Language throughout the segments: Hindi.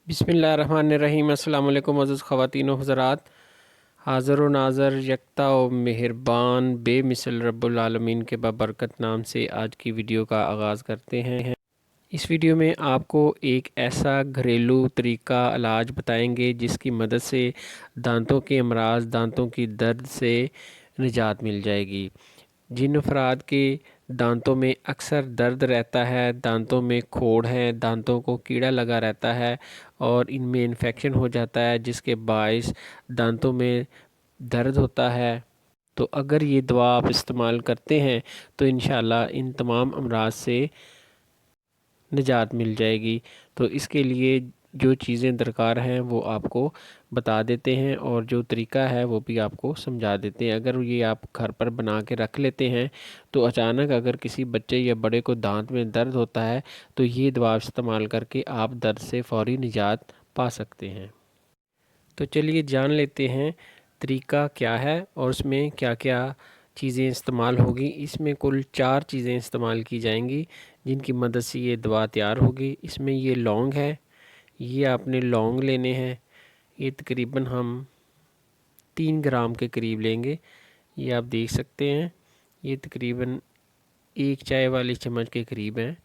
बिस्मिल्लाहिर्रहमानिर्रहीम। अस्सलाम वालेकुम अज़ीज़ ख़वातीन व हज़रात। हाज़िर व नाज़र यकता व मेहरबान बेमिसल रब्बुल आलमीन के बाबरकत नाम से आज की वीडियो का आगाज़ करते हैं। इस वीडियो में आपको एक ऐसा घरेलू तरीका इलाज बताएंगे जिसकी मदद से दांतों के अमराज, दांतों की दर्द से निजात मिल जाएगी। जिन अफराद के दांतों में अक्सर दर्द रहता है, दांतों में खोड़ है, दांतों को कीड़ा लगा रहता है और इनमें इन्फेक्शन हो जाता है जिसके बायस दांतों में दर्द होता है, तो अगर ये दवा आप इस्तेमाल करते हैं तो इंशाल्लाह इन तमाम अमराज से निजात मिल जाएगी। तो इसके लिए जो चीज़ें दरकार हैं वो आपको बता देते हैं और जो तरीका है वो भी आपको समझा देते हैं। अगर ये आप घर पर बना के रख लेते हैं तो अचानक अगर किसी बच्चे या बड़े को दांत में दर्द होता है तो ये दवा इस्तेमाल करके आप दर्द से फ़ौरी निजात पा सकते हैं। तो चलिए जान लेते हैं तरीका क्या है और उसमें क्या क्या चीज़ें इस्तेमाल होगी। इसमें कुल 4 चीज़ें इस्तेमाल की जाएंगी जिनकी मदद से ये दवा तैयार होगी। इसमें ये लौंग है, ये आपने लौंग लेने हैं। ये तकरीबन हम 3 ग्राम के करीब लेंगे। ये आप देख सकते हैं, ये तकरीबन 1 चाय वाली चम्मच के करीब है।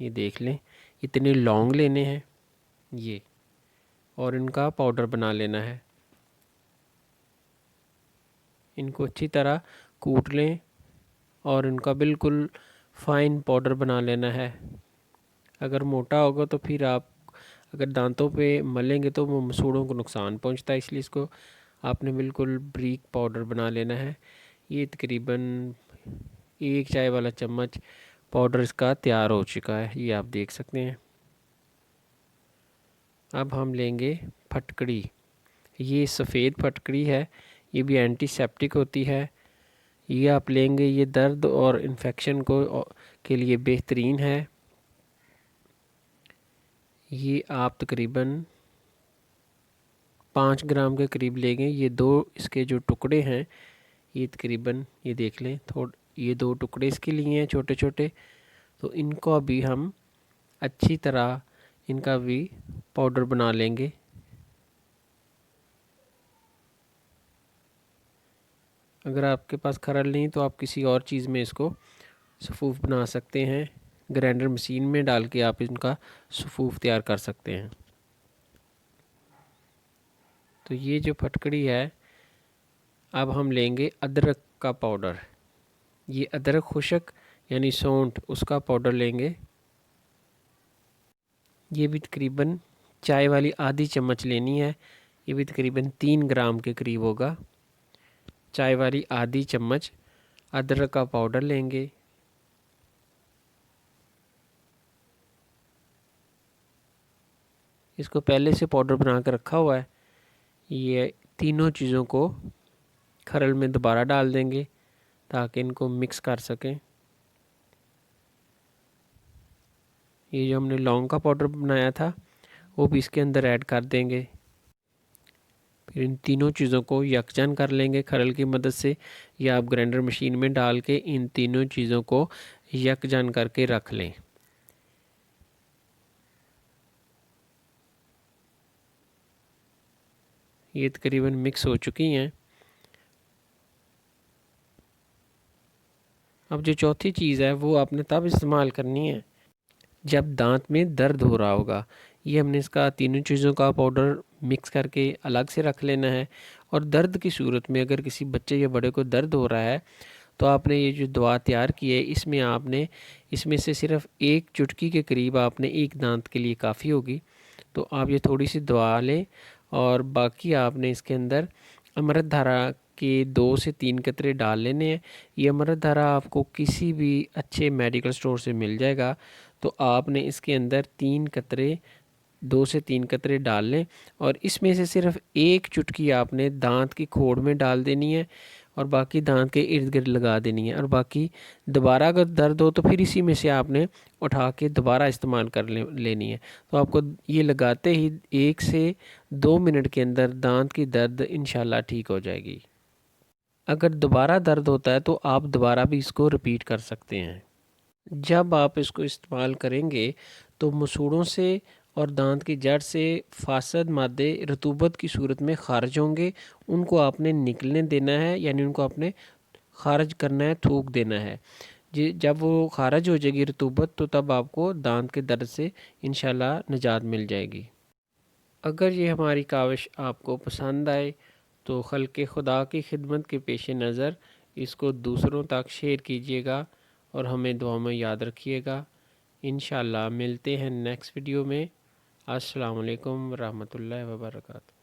ये देख लें, इतने लौंग लेने हैं ये, और इनका पाउडर बना लेना है। इनको अच्छी तरह कूट लें और इनका बिल्कुल फ़ाइन पाउडर बना लेना है। अगर मोटा होगा तो फिर आप अगर दांतों पे मलेंगे तो वो मसूड़ों को नुकसान पहुंचता है, इसलिए इसको आपने बिल्कुल बारीक पाउडर बना लेना है। ये तकरीबन 1 चाय वाला चम्मच पाउडर इसका तैयार हो चुका है, ये आप देख सकते हैं। अब हम लेंगे फटकड़ी। ये सफ़ेद फटकड़ी है, ये भी एंटीसेप्टिक होती है। ये आप लेंगे, ये दर्द और इन्फेक्शन को के लिए बेहतरीन है। ये आप तकरीबन 5 ग्राम के करीब लेंगे। ये 2 इसके जो टुकड़े हैं, ये तकरीबन ये देख लें, ये 2 टुकड़े इसके लिए हैं छोटे छोटे। तो इनको अभी हम अच्छी तरह इनका भी पाउडर बना लेंगे। अगर आपके पास खरल नहीं तो आप किसी और चीज़ में इसको सफ़ूफ बना सकते हैं। ग्राइंडर मशीन में डाल के आप इनका सफ़ूफ तैयार कर सकते हैं। तो ये जो फटकड़ी है, अब हम लेंगे अदरक का पाउडर। ये अदरक खुशक यानी सौंठ, उसका पाउडर लेंगे। ये भी तकरीबन चाय वाली आधी चम्मच लेनी है। ये भी तकरीबन 3 ग्राम के करीब होगा। चाय वाली आधी चम्मच अदरक का पाउडर लेंगे। इसको पहले से पाउडर बना कर रखा हुआ है। ये तीनों चीज़ों को खरल में दोबारा डाल देंगे ताकि इनको मिक्स कर सकें। ये जो हमने लौंग का पाउडर बनाया था वो भी इसके अंदर ऐड कर देंगे। फिर इन तीनों चीज़ों को यकजन कर लेंगे खरल की मदद से, या आप ग्राइंडर मशीन में डाल के इन तीनों चीज़ों को यकजन करके रख लें। ये तकरीबन मिक्स हो चुकी हैं। अब जो चौथी चीज़ है वो आपने तब इस्तेमाल करनी है जब दांत में दर्द हो रहा होगा। ये हमने इसका तीनों चीज़ों का पाउडर मिक्स करके अलग से रख लेना है। और दर्द की सूरत में अगर किसी बच्चे या बड़े को दर्द हो रहा है तो आपने ये जो दवा तैयार की है इसमें आपने इसमें से सिर्फ 1 चुटकी के करीब आपने एक दांत के लिए काफ़ी होगी। तो आप ये थोड़ी सी दवा लें और बाकी आपने इसके अंदर अमृत धारा के 2 से 3 कतरे डाल लेने हैं। ये अमृत धारा आपको किसी भी अच्छे मेडिकल स्टोर से मिल जाएगा। तो आपने इसके अंदर 3 कतरे 2 से 3 कतरे डाल लें और इसमें से सिर्फ 1 चुटकी आपने दांत की खोड़ में डाल देनी है और बाकी दांत के इर्द गिर्द लगा देनी है। और बाकी दोबारा अगर दर्द हो तो फिर इसी में से आपने उठा के दोबारा इस्तेमाल कर लेनी है। तो आपको ये लगाते ही 1 से 2 मिनट के अंदर दांत की दर्द इंशाल्लाह ठीक हो जाएगी। अगर दोबारा दर्द होता है तो आप दोबारा भी इसको रिपीट कर सकते हैं। जब आप इसको इस्तेमाल करेंगे तो मसूड़ों से और दांत की जड़ से फासद मादे रतूबत की सूरत में खारिज होंगे, उनको आपने निकलने देना है, यानी उनको आपने खारिज करना है, थूक देना है। जी, जब वो खारिज हो जाएगी रतूबत, तो तब आपको दांत के दर्द से इंशाल्लाह निजात मिल जाएगी। अगर ये हमारी काविश आपको पसंद आए तो खल्क़ खुदा की खिदमत के पेश नज़र इसको दूसरों तक शेयर कीजिएगा और हमें दुआ में याद रखिएगा। इंशाल्लाह मिलते हैं नेक्स्ट वीडियो में। अस्सलाम वालेकुम रहमतुल्लाहि व बरकातहू।